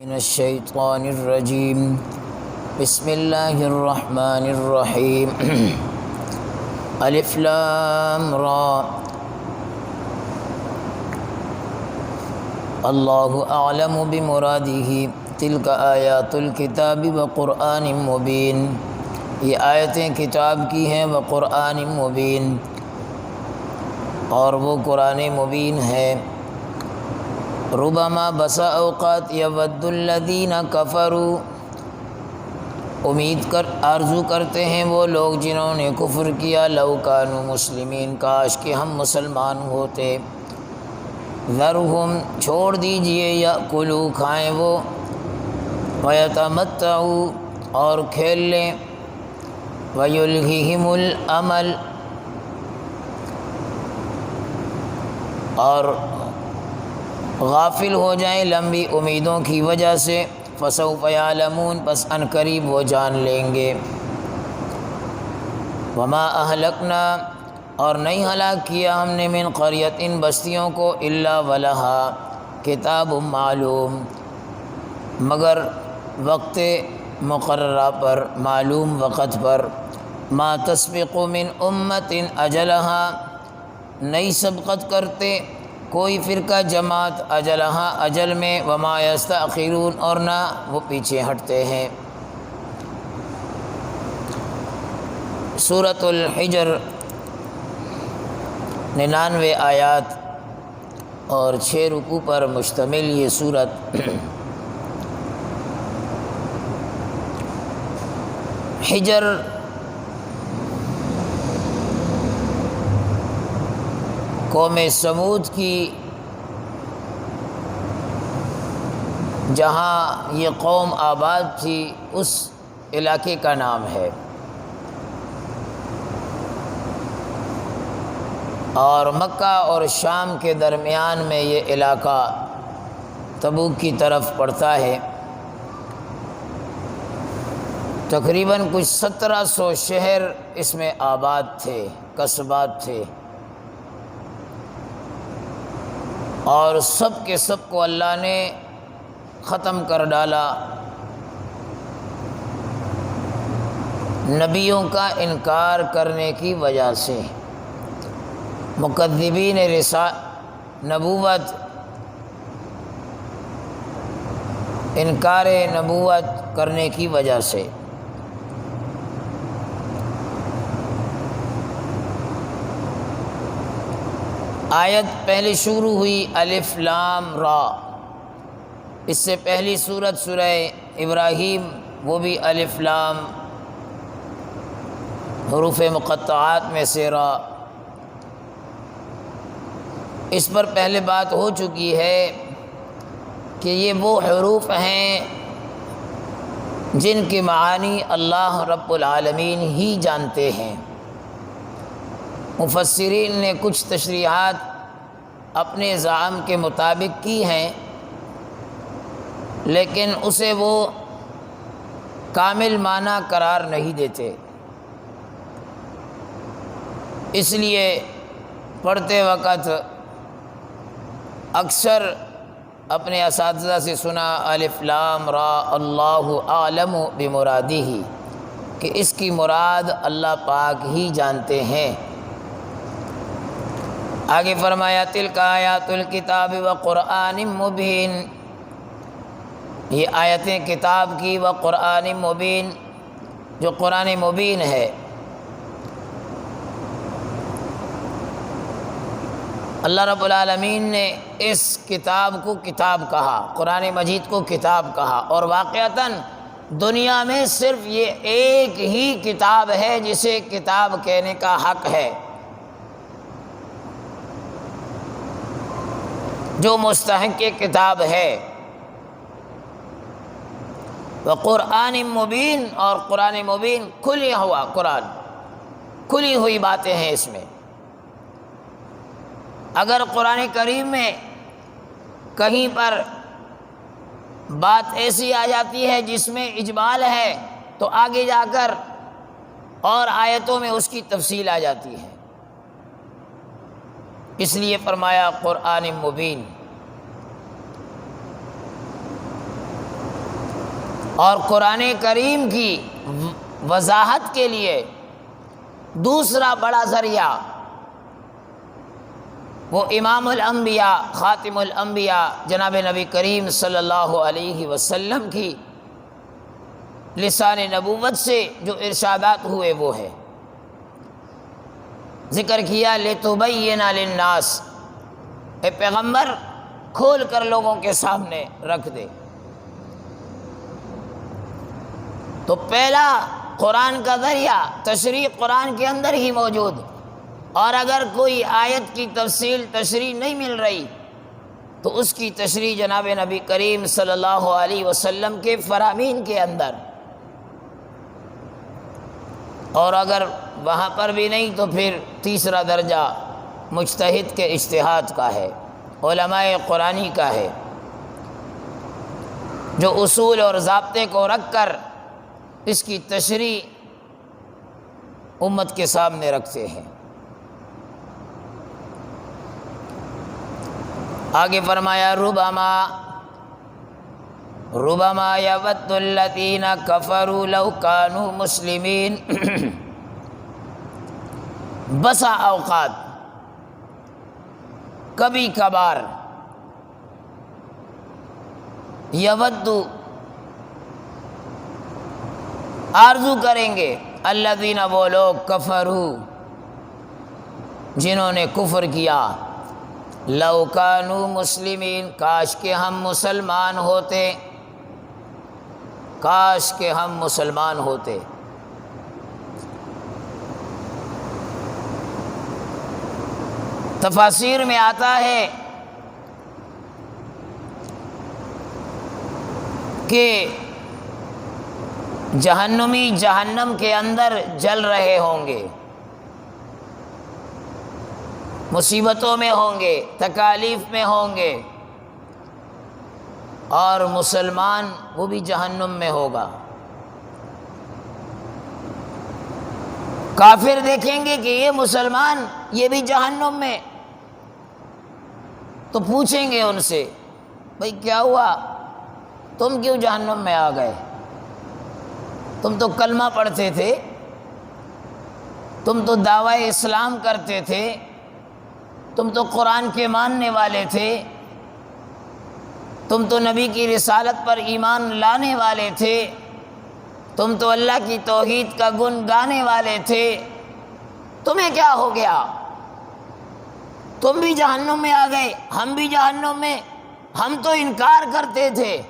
من الشیطان الرجیم بسم اللہ الرحمن الرحیم الف لام را اللہ اعلم بمرادہ تلک آیات الکتاب وقرآن مبین، یہ آیتیں کتاب کی ہیں وقرآن مبین، اور وہ قرآن مبین ہے۔ ربما بسا اوقات یود الذین کفروا، آرزو کرتے ہیں وہ لوگ جنہوں نے کفر کیا، لو کانوا مسلمین، کاش کہ ہم مسلمان ہوتے۔ ذرہم، چھوڑ دیجئے، یأکلوا، کھائیں وہ، ویتمتعوا، اور کھیل لیں، ویلہہم الامل، اور غافل ہو جائیں لمبی امیدوں کی وجہ سے۔ فسوف یعلمون، پس ان قریب وہ جان لیں گے۔ وما اہلکنا، اور نہیں ہلاک کیا ہم نے، من قریۃ، ان بستیوں کو، الا ولہا کتاب معلوم، مگر وقت مقررہ پر، معلوم وقت پر۔ ما تسبق من امت اجلہا، نہیں سبقت کرتے کوئی فرقہ جماعت اجلہا، اجل میں، وما یستأخرون، اور نہ وہ پیچھے ہٹتے ہیں۔ سورۃ الحجر 99 آیات اور 6 رکوع پر مشتمل یہ سورت حجر قوم سمود کی، جہاں یہ قوم آباد تھی اس علاقے کا نام ہے، اور مکہ اور شام کے درمیان میں یہ علاقہ تبوک کی طرف پڑتا ہے۔ تقریباً کچھ 1700 شہر اس میں آباد تھے، قصبات تھے، اور سب کے سب کو اللہ نے ختم کر ڈالا، نبیوں کا انکار کرنے کی وجہ سے، مکذبین نبوت، انکار نبوت کرنے کی وجہ سے۔ آیت پہلے شروع ہوئی الف لام را، اس سے پہلی سورت سورہ ابراہیم، وہ بھی الف لام حروف مقطعات میں سے را۔ اس پر پہلے بات ہو چکی ہے کہ یہ وہ حروف ہیں جن کے معانی اللہ رب العالمین ہی جانتے ہیں۔ مفسرین نے کچھ تشریحات اپنے زعم کے مطابق کی ہیں، لیکن اسے وہ کامل معنی قرار نہیں دیتے، اس لیے پڑھتے وقت اکثر اپنے اساتذہ سے سنا الف لام را اللہ اعلم بمرادہ، کہ اس کی مراد اللہ پاک ہی جانتے ہیں۔ آگے فرمایا تلک آیات الکتاب وقرآن مبین، یہ آیتیں کتاب کی، وقرآن مبین، جو قرآن مبین ہے۔ اللہ رب العالمین نے اس کتاب کو کتاب کہا، قرآن مجید کو کتاب کہا، اور واقعتاً دنیا میں صرف یہ ایک ہی کتاب ہے جسے کتاب کہنے کا حق ہے، جو مستحق کتاب ہے۔ وقرآن مبین، اور قرآن مبین کھلیا ہوا قرآن، کھلی ہوئی باتیں ہیں اس میں۔ اگر قرآن کریم میں کہیں پر بات ایسی آ جاتی ہے جس میں اجمال ہے، تو آگے جا کر اور آیتوں میں اس کی تفصیل آ جاتی ہے، اس لیے فرمایا قرآن مبین۔ اور قرآن کریم کی وضاحت کے لیے دوسرا بڑا ذریعہ وہ امام الانبیاء خاتم الانبیاء جناب نبی کریم صلی اللہ علیہ وسلم کی لسان نبوت سے جو ارشادات ہوئے وہ ہے۔ ذکر کیا لِتُبَيِّنَ لِلنَّاسِ، اے پیغمبر کھول کر لوگوں کے سامنے رکھ دے۔ تو پہلا قرآن کا ذریعہ تشریح قرآن کے اندر ہی موجود، اور اگر کوئی آیت کی تفصیل تشریح نہیں مل رہی تو اس کی تشریح جناب نبی کریم صلی اللہ علیہ وسلم کے فرامین کے اندر، اور اگر وہاں پر بھی نہیں تو پھر تیسرا درجہ مجتہد کے اجتہاد کا ہے، علماء قرآنی کا ہے، جو اصول اور ضابطے کو رکھ کر اس کی تشریح امت کے سامنے رکھتے ہیں۔ آگے فرمایا ربما یود الذین کفروا لو کانوا مسلمین، بسا اوقات کبھی کبھار یود آرزو کریں گے الذین وہ لوگ کفروا جنہوں نے کفر کیا، لو کانوا مسلمین کاش کہ ہم مسلمان ہوتے، کاش کہ ہم مسلمان ہوتے۔ تفاسیر میں آتا ہے کہ جہنمی جہنم کے اندر جل رہے ہوں گے، مصیبتوں میں ہوں گے، تکالیف میں ہوں گے، اور مسلمان وہ بھی جہنم میں ہوگا۔ کافر دیکھیں گے کہ یہ مسلمان یہ بھی جہنم میں، تو پوچھیں گے ان سے بھئی کیا ہوا، تم کیوں جہنم میں آ گئے؟ تم تو کلمہ پڑھتے تھے، تم تو دعوی اسلام کرتے تھے، تم تو قرآن کے ماننے والے تھے، تم تو نبی کی رسالت پر ایمان لانے والے تھے، تم تو اللہ کی توحید کا گن گانے والے تھے، تمہیں کیا ہو گیا؟ تم بھی جہنم میں آ گئے، ہم بھی جہنم میں، ہم تو انکار کرتے تھے۔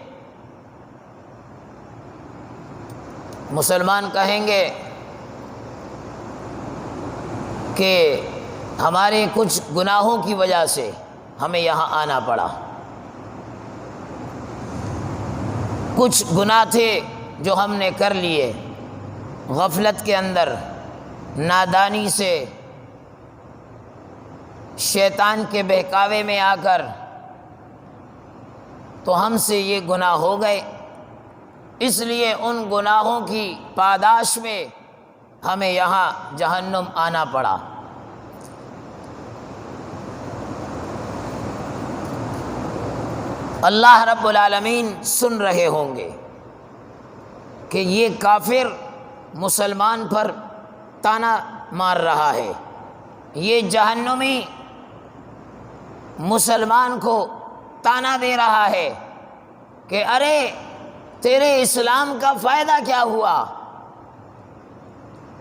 مسلمان کہیں گے کہ ہمارے کچھ گناہوں کی وجہ سے ہمیں یہاں آنا پڑا، کچھ گناہ تھے جو ہم نے کر لیے غفلت کے اندر، نادانی سے، شیطان کے بہکاوے میں آ کر، تو ہم سے یہ گناہ ہو گئے، اس لیے ان گناہوں کی پاداش میں ہمیں یہاں جہنم آنا پڑا۔ اللہ رب العالمین سن رہے ہوں گے کہ یہ کافر مسلمان پر تانا مار رہا ہے، یہ جہنمی مسلمان کو تانا دے رہا ہے کہ ارے تیرے اسلام کا فائدہ کیا ہوا؟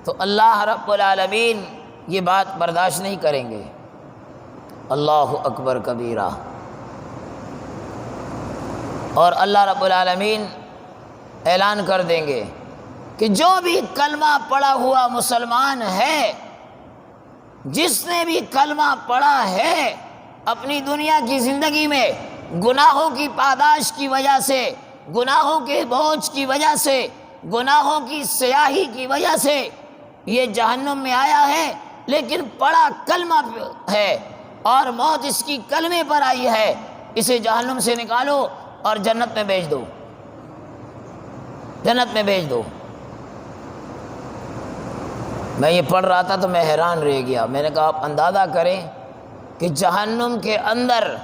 تو اللہ رب العالمین یہ بات برداشت نہیں کریں گے۔ اللہ اکبر کبیرہ۔ اور اللہ رب العالمین اعلان کر دیں گے کہ جو بھی کلمہ پڑھا ہوا مسلمان ہے، جس نے بھی کلمہ پڑھا ہے، اپنی دنیا کی زندگی میں گناہوں کی پاداش کی وجہ سے، گناہوں کے بوجھ کی وجہ سے، گناہوں کی سیاہی کی وجہ سے یہ جہنم میں آیا ہے، لیکن پڑھا کلمہ ہے اور موت اس کی کلمے پر آئی ہے، اسے جہنم سے نکالو اور جنت میں بھیج دو، جنت میں بھیج دو۔ میں یہ پڑھ رہا تھا تو میں حیران رہ گیا، میں نے کہا آپ اندازہ کریں کہ جہنم کے اندر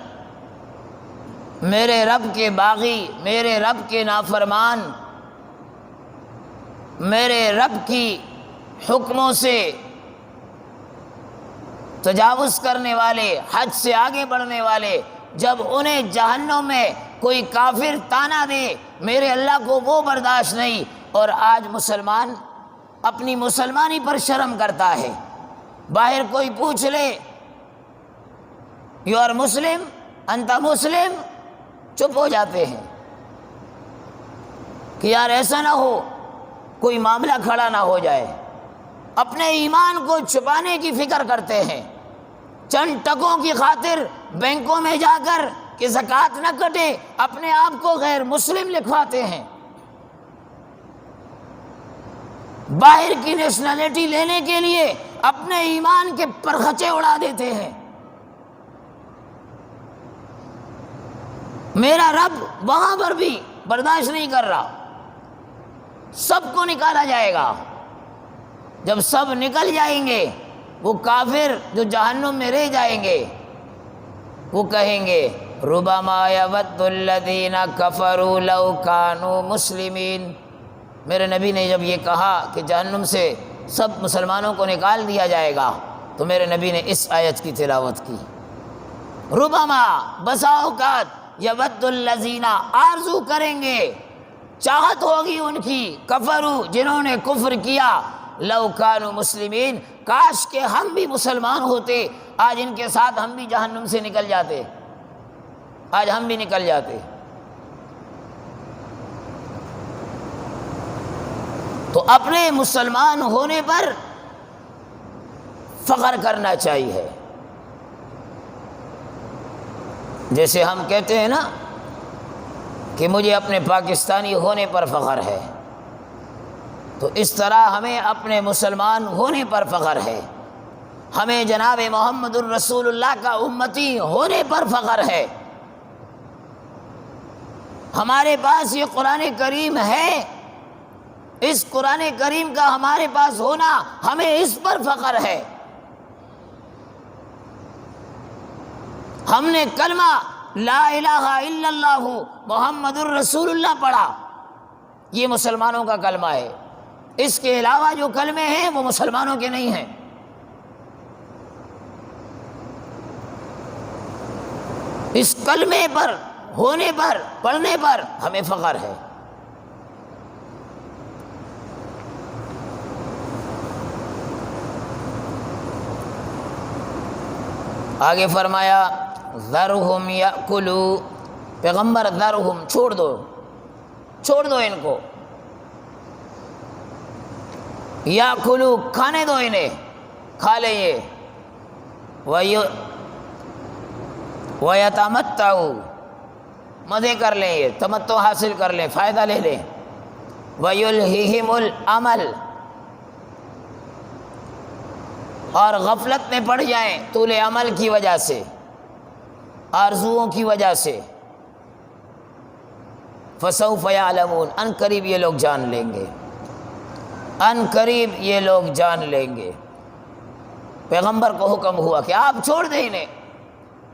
میرے رب کے باغی، میرے رب کے نافرمان میرے رب کی حکموں سے تجاوز کرنے والے، حد سے آگے بڑھنے والے، جب انہیں جہنم میں کوئی کافر طعنہ دے میرے اللہ کو وہ برداشت نہیں۔ اور آج مسلمان اپنی مسلمانی پر شرم کرتا ہے، باہر کوئی پوچھ لے یو آر مسلم، انت مسلم، چپ ہو جاتے ہیں کہ یار ایسا نہ ہو کوئی معاملہ کھڑا نہ ہو جائے، اپنے ایمان کو چھپانے کی فکر کرتے ہیں، چند ٹکوں کی خاطر بینکوں میں جا کر کہ زکوٰۃ نہ کٹے اپنے آپ کو غیر مسلم لکھواتے ہیں، باہر کی نیشنلٹی لینے کے لیے اپنے ایمان کے پرخچے اڑا دیتے ہیں۔ میرا رب وہاں پر بھی برداشت نہیں کر رہا، سب کو نکالا جائے گا۔ جب سب نکل جائیں گے وہ کافر جو جہنم میں رہ جائیں گے وہ کہیں گے ربما یود الذین کفروا لو کانوا مسلمین۔ میرے نبی نے جب یہ کہا کہ جہنم سے سب مسلمانوں کو نکال دیا جائے گا تو میرے نبی نے اس آیت کی تلاوت کی، ربما بسا اوقات یود الذین، آرزو کریں گے، چاہت ہوگی ان کی، کفروا، جنہوں نے کفر کیا، لو کانوا مسلمین، کاش کہ ہم بھی مسلمان ہوتے، آج ان کے ساتھ ہم بھی جہنم سے نکل جاتے، آج ہم بھی نکل جاتے۔ تو اپنے مسلمان ہونے پر فخر کرنا چاہیے۔ جیسے ہم کہتے ہیں نا کہ مجھے اپنے پاکستانی ہونے پر فخر ہے، تو اس طرح ہمیں اپنے مسلمان ہونے پر فخر ہے، ہمیں جناب محمد الرسول اللہ کا امتی ہونے پر فخر ہے۔ ہمارے پاس یہ قرآن کریم ہے، اس قرآن کریم کا ہمارے پاس ہونا ہمیں اس پر فخر ہے۔ ہم نے کلمہ لا الہ الا اللہ محمد الرسول اللہ پڑھا، یہ مسلمانوں کا کلمہ ہے، اس کے علاوہ جو کلمے ہیں وہ مسلمانوں کے نہیں ہیں۔ اس کلمے پر ہونے پر، پڑھنے پر ہمیں فخر ہے۔ آگے فرمایا ذرہم یاکلوا، پیغمبر ذرہم، چھوڑ دو ان کو، یاکلوا، کھانے دو انہیں، کھا لیں یہ، ویتمتعوا، مزے کر لیں یہ، تمتع حاصل کر لیں، فائدہ لے لیں، ویلہہم الامل، اور غفلت میں پڑ جائیں طول عمل کی وجہ سے، آرزوؤں کی وجہ سے، فسوف یعلمون، ان قریب یہ لوگ جان لیں گے، ان قریب یہ لوگ جان لیں گے۔ پیغمبر کو حکم ہوا کہ آپ چھوڑ دیں انہیں،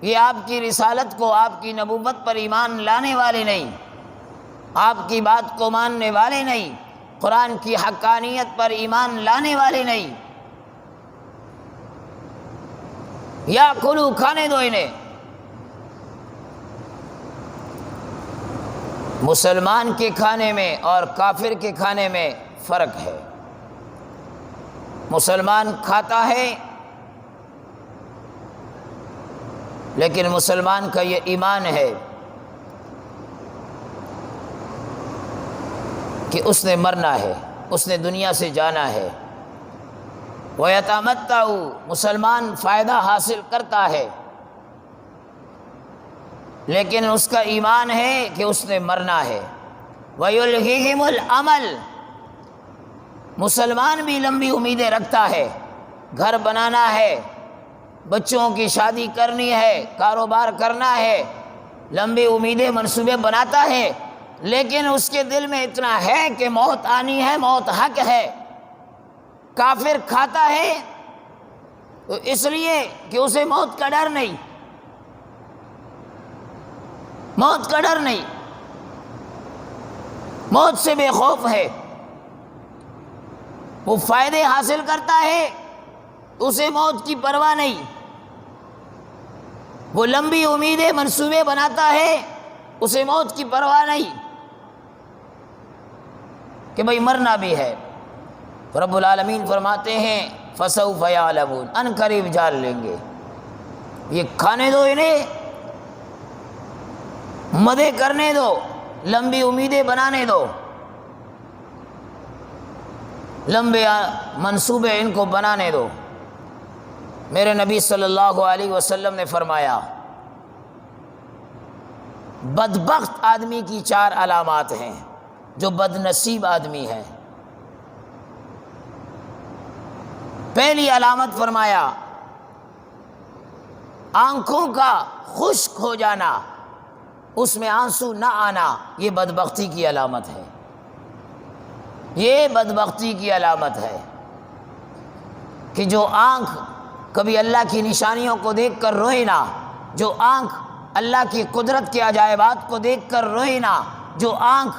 یہ آپ کی رسالت کو، آپ کی نبوت پر ایمان لانے والے نہیں، آپ کی بات کو ماننے والے نہیں، قرآن کی حقانیت پر ایمان لانے والے نہیں۔ یا کلو، کھانے دو انہیں۔ مسلمان کے کھانے میں اور کافر کے کھانے میں فرق ہے۔ مسلمان کھاتا ہے لیکن مسلمان کا یہ ایمان ہے کہ اس نے مرنا ہے، اس نے دنیا سے جانا ہے۔ وَيَتَمَتَّعُ، مسلمان فائدہ حاصل کرتا ہے لیکن اس کا ایمان ہے کہ اس نے مرنا ہے۔ وَيُلْهِهِمُ الْعَمَلُ، مسلمان بھی لمبی امیدیں رکھتا ہے، گھر بنانا ہے، بچوں کی شادی کرنی ہے، کاروبار کرنا ہے، لمبی امیدیں منصوبے بناتا ہے، لیکن اس کے دل میں اتنا ہے کہ موت آنی ہے، موت حق ہے۔ کافر کھاتا ہے تو اس لیے کہ اسے موت کا ڈر نہیں، موت کا ڈر نہیں، موت سے بے خوف ہے۔ وہ فائدے حاصل کرتا ہے اسے موت کی پرواہ نہیں، وہ لمبی امیدیں منصوبے بناتا ہے اسے موت کی پرواہ نہیں کہ بھئی مرنا بھی ہے۔ رب العالمین فرماتے ہیں فَسَوْفَ يَعْلَمُونَ، ان قریب جان لیں گے۔ یہ کھانے دو، انہیں مدے کرنے دو، لمبی امیدیں بنانے دو، لمبے منصوبے ان کو بنانے دو۔ میرے نبی صلی اللہ علیہ وسلم نے فرمایا بدبخت آدمی کی 4 علامات ہیں، جو بد نصیب آدمی ہے۔ پہلی علامت فرمایا آنکھوں کا خشک ہو جانا، اس میں آنسو نہ آنا، یہ بدبختی کی علامت ہے، یہ بدبختی کی علامت ہے کہ جو آنکھ کبھی اللہ کی نشانیوں کو دیکھ کر روئے نہ، جو آنکھ اللہ کی قدرت کے عجائبات کو دیکھ کر روئے نہ، جو آنکھ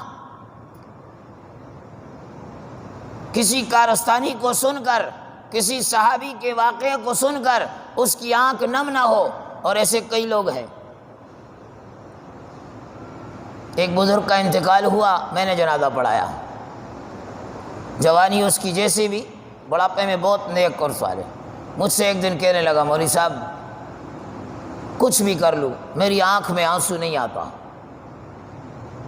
کسی کارستانی کو سن کر، کسی صحابی کے واقعے کو سن کر اس کی آنکھ نم نہ ہو، اور ایسے کئی لوگ ہیں۔ ایک بزرگ کا انتقال ہوا، میں نے جنازہ پڑھایا، جوانی اس کی جیسے بھی، بڑھاپے میں بہت نیک اور صالح۔ مجھ سے ایک دن کہنے لگا مولوی صاحب کچھ بھی کر لوں میری آنکھ میں آنسو نہیں آتا،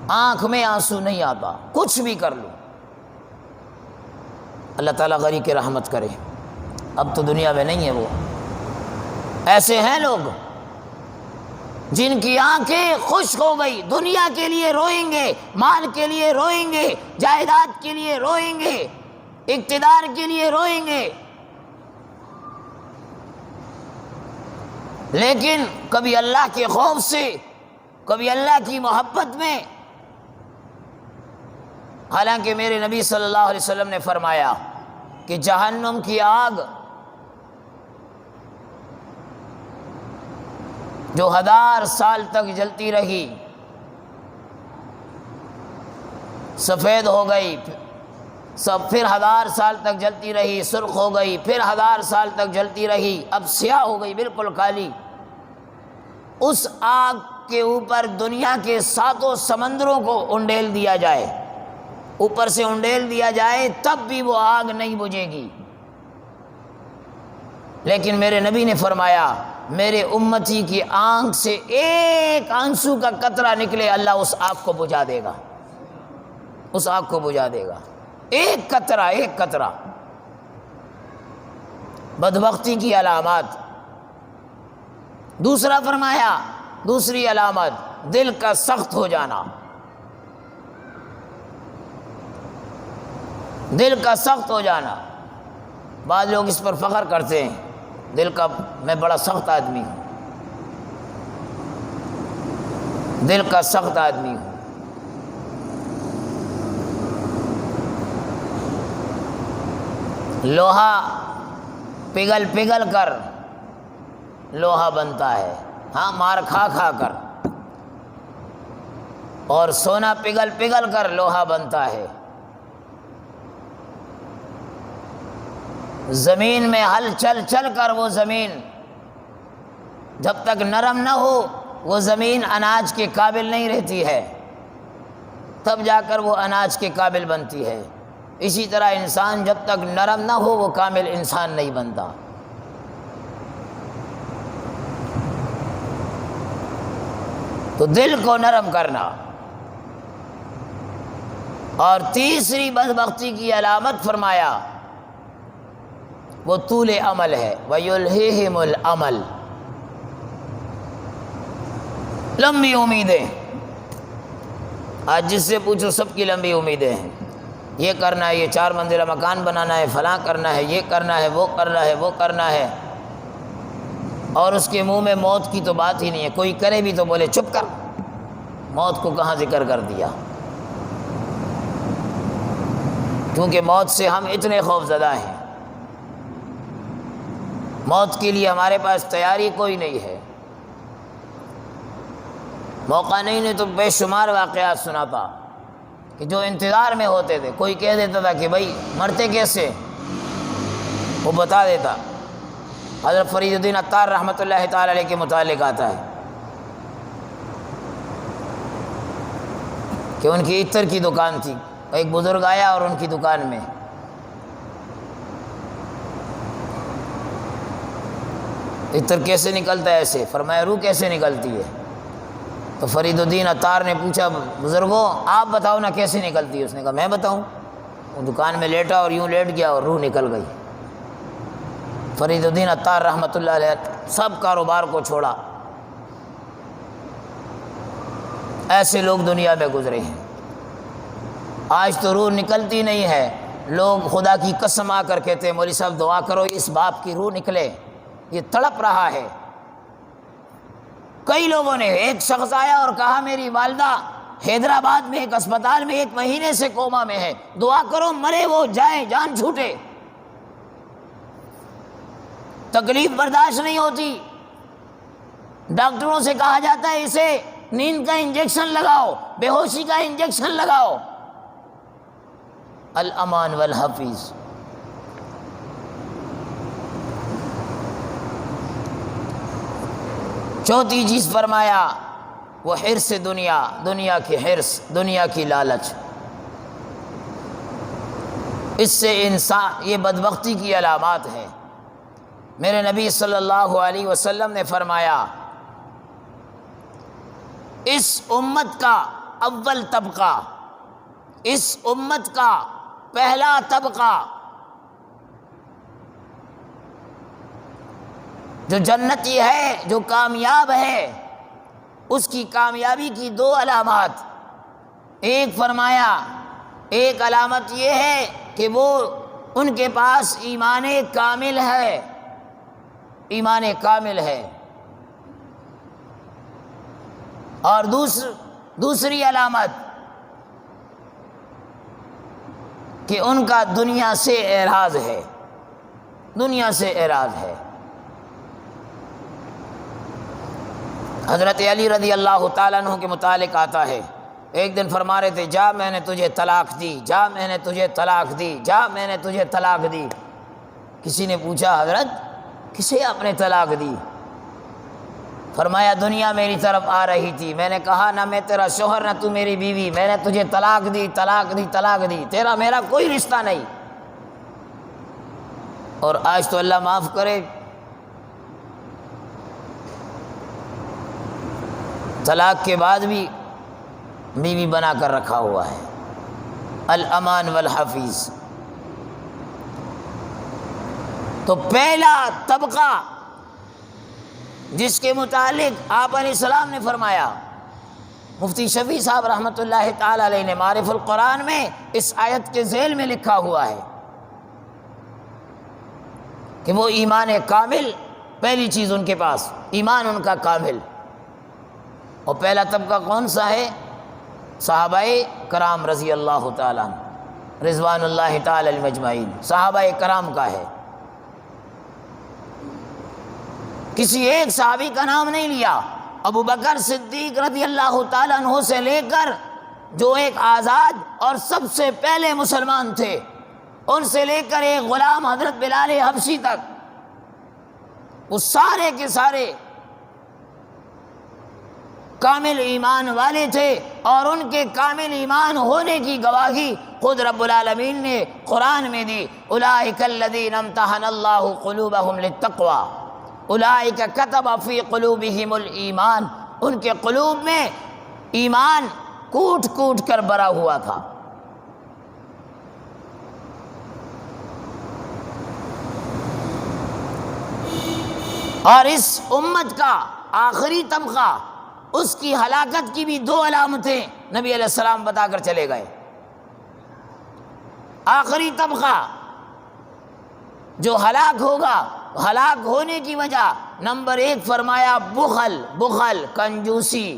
آنکھ میں آنسو نہیں آتا، کچھ بھی کر لوں۔ اللہ تعالیٰ غری کی رحمت کرے، اب تو دنیا میں نہیں ہے وہ۔ ایسے ہیں لوگ جن کی آنکھیں خشک ہو گئی، دنیا کے لیے روئیں گے، مال کے لیے روئیں گے، جائیداد کے لیے روئیں گے، اقتدار کے لیے روئیں گے، لیکن کبھی اللہ کے خوف سے، کبھی اللہ کی محبت میں۔ حالانکہ میرے نبی صلی اللہ علیہ وسلم نے فرمایا کہ جہنم کی آگ جو 1000 سال تک جلتی رہی، سفید ہو گئی، پھر 1000 سال تک جلتی رہی، سرخ ہو گئی، پھر 1000 سال تک جلتی رہی، اب سیاہ ہو گئی، بالکل کالی۔ اس آگ کے اوپر دنیا کے 7 سمندروں کو انڈیل دیا جائے، اوپر سے انڈیل دیا جائے، تب بھی وہ آگ نہیں بجھے گی۔ لیکن میرے نبی نے فرمایا میرے امتی کی آنکھ سے ایک آنسو کا قطرہ نکلے، اللہ اس آگ کو بجھا دے گا، اس آگ کو بجھا دے گا، ایک قطرہ، ایک قطرہ۔ بدبختی کی علامات۔ دوسرا فرمایا، دوسری علامت دل کا سخت ہو جانا، دل کا سخت ہو جانا۔ بعض لوگ اس پر فخر کرتے ہیں، دل کا میں بڑا سخت آدمی ہوں، دل کا سخت آدمی ہوں۔ لوہا پگھل پگھل کر لوہا بنتا ہے، ہاں مار کھا کھا کر، اور سونا پگھل پگھل کر لوہا بنتا ہے۔ زمین میں ہل چل چل کر وہ زمین جب تک نرم نہ ہو وہ زمین اناج کے قابل نہیں رہتی ہے، تب جا کر وہ اناج کے قابل بنتی ہے۔ اسی طرح انسان جب تک نرم نہ ہو وہ کامل انسان نہیں بنتا۔ تو دل کو نرم کرنا۔ اور تیسری بدبختی کی علامت فرمایا وہ طول عمل ہے، وَيُلْهِهِمُ الْعَمَلُ، لمبی امیدیں۔ آج جس سے پوچھو سب کی لمبی امیدیں ہیں، یہ کرنا ہے، یہ 4 منزلہ مکان بنانا ہے، فلاں کرنا ہے، یہ کرنا ہے، وہ کرنا ہے، وہ کرنا ہے، اور اس کے منہ میں موت کی تو بات ہی نہیں ہے۔ کوئی کرے بھی تو بولے چپ کر، موت کو کہاں ذکر کر دیا؟ کیونکہ موت سے ہم اتنے خوف زدہ ہیں، موت کے لیے ہمارے پاس تیاری کوئی نہیں ہے۔ موقع نہیں نے تو بے شمار واقعات سناتا کہ جو انتظار میں ہوتے تھے، کوئی کہہ دیتا تھا کہ بھائی مرتے کیسے؟ وہ بتا دیتا۔ حضرت فرید الدین عطار رحمۃ اللہ تعالی علیہ کے متعلق آتا ہے کہ ان کی عطر کی دکان تھی، ایک بزرگ آیا اور ان کی دکان میں عطر کیسے نکلتا ہے ایسے، فرمایا روح کیسے نکلتی ہے؟ تو فرید الدین عطار نے پوچھا بزرگوں آپ بتاؤ نا کیسے نکلتی ہے؟ اس نے کہا میں بتاؤں۔ وہ دکان میں لیٹا اور یوں لیٹ گیا اور روح نکل گئی۔ فرید الدین عطار رحمۃ اللہ علیہ سب کاروبار کو چھوڑا۔ ایسے لوگ دنیا میں گزرے ہیں۔ آج تو روح نکلتی نہیں ہے، لوگ خدا کی قسم آ کر کہتے ہیں مولوی صاحب دعا کرو اس باپ کی روح نکلے، یہ تڑپ رہا ہے۔ کئی لوگوں نے، ایک شخص آیا اور کہا میری والدہ حیدرآباد میں ایک اسپتال میں 1 مہینے سے کوما میں ہے، دعا کرو مرے وہ جائے جان چھوٹے۔ تکلیف برداشت نہیں ہوتی، ڈاکٹروں سے کہا جاتا ہے اسے نیند کا انجیکشن لگاؤ، بے ہوشی کا انجیکشن لگاؤ۔ الامان والحفیظ۔ چوتھی چیز فرمایا وہ حرص دنیا، دنیا کی حرص، دنیا کی لالچ۔ اس سے انسان، یہ بدبختی کی علامات ہے۔ میرے نبی صلی اللہ علیہ وسلم نے فرمایا اس امت کا اول طبقہ، اس امت کا پہلا طبقہ جو جنتی ہے، جو کامیاب ہے، اس کی کامیابی کی 2 علامات۔ ایک فرمایا ایک علامت یہ ہے کہ وہ ان کے پاس ایمان کامل ہے، ایمان کامل ہے، اور دوسری علامت کہ ان کا دنیا سے اعراض ہے، دنیا سے اعراض ہے۔ حضرت علی رضی اللہ تعالیٰ عنہ کے متعلق آتا ہے، ایک دن فرما رہے تھے جا میں نے تجھے طلاق دی، جا میں نے تجھے طلاق دی، جا میں نے تجھے طلاق دی۔ کسی نے پوچھا حضرت کسے آپ نے طلاق دی؟ فرمایا دنیا میری طرف آ رہی تھی، میں نے کہا نہ میں تیرا شوہر نہ تو میری بیوی، میں نے تجھے طلاق دی، طلاق دی، طلاق دی، تیرا میرا کوئی رشتہ نہیں۔ اور آج تو اللہ معاف کرے طلاق کے بعد بھی بیوی بنا کر رکھا ہوا ہے۔ الامان والحفیظ۔ تو پہلا طبقہ جس کے متعلق آپ علیہ السلام نے فرمایا، مفتی شفیع صاحب رحمۃ اللہ تعالی علیہ نے معارف القرآن میں اس آیت کے ذیل میں لکھا ہوا ہے کہ وہ ایمان کامل، پہلی چیز ان کے پاس ایمان ان کا کامل۔ اور پہلا طبقہ کون سا ہے؟ صحابہ کرام رضی اللہ تعالیٰ عنہ رضوان اللہ تعالی علیہم اجمعین، صحابہ کرام کا ہے۔ کسی ایک صحابی کا نام نہیں لیا، ابو بکر صدیق رضی اللہ تعالیٰ عنہ سے لے کر جو ایک آزاد اور سب سے پہلے مسلمان تھے، ان سے لے کر ایک غلام حضرت بلال حبشی تک، وہ سارے کے سارے کامل ایمان والے تھے، اور ان کے کامل ایمان ہونے کی گواہی خود رب العالمین نے قرآن میں دی۔ اولئک الذین امتحن اللہ قلوبہم للتقوی اولئک کتب فی قلوبہم الایمان، ان کے قلوب میں ایمان کوٹ کوٹ کر بھرا ہوا تھا۔ اور اس امت کا آخری طبقہ، اس کی ہلاکت کی بھی 2 علامتیں نبی علیہ السلام بتا کر چلے گئے۔ آخری طبقہ جو ہلاک ہوگا، ہلاک ہونے کی وجہ نمبر 1 فرمایا بخل، کنجوسی،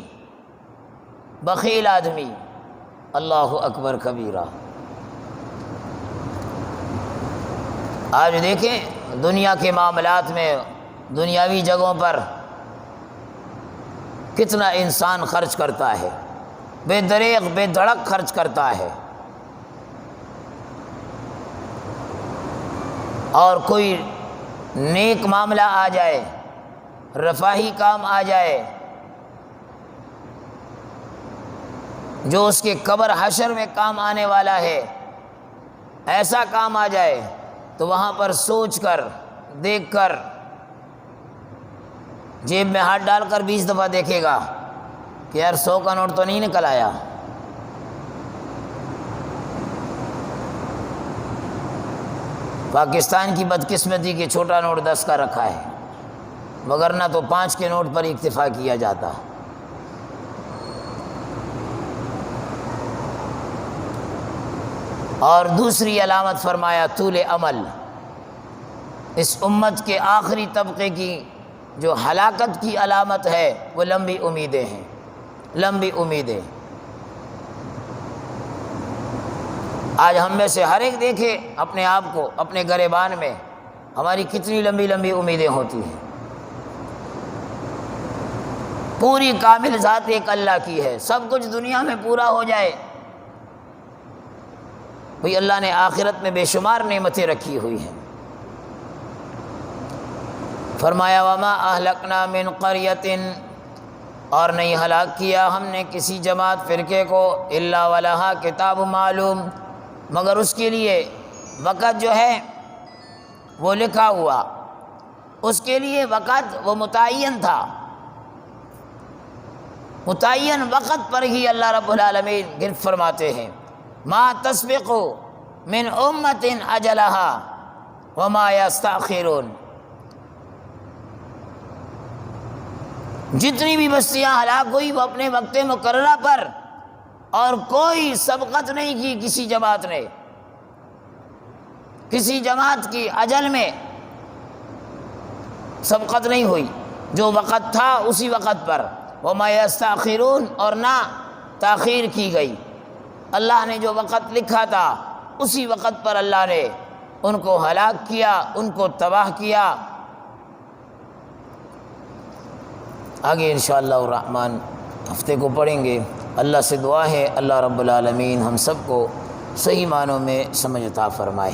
بخیل آدمی۔ اللہ اکبر کبیرہ۔ آج دیکھیں دنیا کے معاملات میں، دنیاوی جگہوں پر کتنا انسان خرچ کرتا ہے، بے دریغ بے دھڑک خرچ کرتا ہے۔ اور کوئی نیک معاملہ آ جائے، رفاہی کام آ جائے، جو اس کے قبر حشر میں کام آنے والا ہے، ایسا کام آ جائے تو وہاں پر سوچ کر، دیکھ کر، جیب میں ہاتھ ڈال کر 20 دفعہ دیکھے گا کہ یار 100 کا نوٹ تو نہیں نکل آیا۔ پاکستان کی بدقسمتی کہ چھوٹا نوٹ 10 کا رکھا ہے، وگرنہ تو 5 کے نوٹ پر اکتفا کیا جاتا۔ اور دوسری علامت فرمایا طول عمل۔ اس امت کے آخری طبقے کی جو ہلاکت کی علامت ہے وہ لمبی امیدیں ہیں، لمبی امیدیں۔ آج ہم میں سے ہر ایک دیکھے اپنے آپ کو، اپنے گریبان میں ہماری کتنی لمبی لمبی امیدیں ہوتی ہیں۔ پوری کامل ذات ایک اللہ کی ہے، سب کچھ دنیا میں پورا ہو جائے، بھئی اللہ نے آخرت میں بے شمار نعمتیں رکھی ہوئی ہیں۔ فرمایا وما اہلکنا من قریۃ، اور نہیں ہلاک کیا ہم نے کسی جماعت فرقے کو الا ولہا کتاب معلوم، مگر اس کے لیے وقت جو ہے وہ لکھا ہوا، اس کے لیے وقت وہ متعین تھا، متعین وقت پر ہی اللہ رب العالمین گرفت فرماتے ہیں۔ ما تسبق من امت اجلہا وما یستأخرون، جتنی بھی بستیاں ہلاک ہوئی وہ اپنے وقت مقررہ پر، اور کوئی سبقت نہیں کی کسی جماعت نے، کسی جماعت کی اجل میں سبقت نہیں ہوئی، جو وقت تھا اسی وقت پر، وما یستأخرون، اور نہ تاخیر کی گئی۔ اللہ نے جو وقت لکھا تھا اسی وقت پر اللہ نے ان کو ہلاک کیا، ان کو تباہ کیا۔ آگے انشاءاللہ الرحمن ہفتے کو پڑھیں گے۔ اللہ سے دعا ہے اللہ رب العالمین ہم سب کو صحیح معنوں میں سمجھ عطا فرمائے۔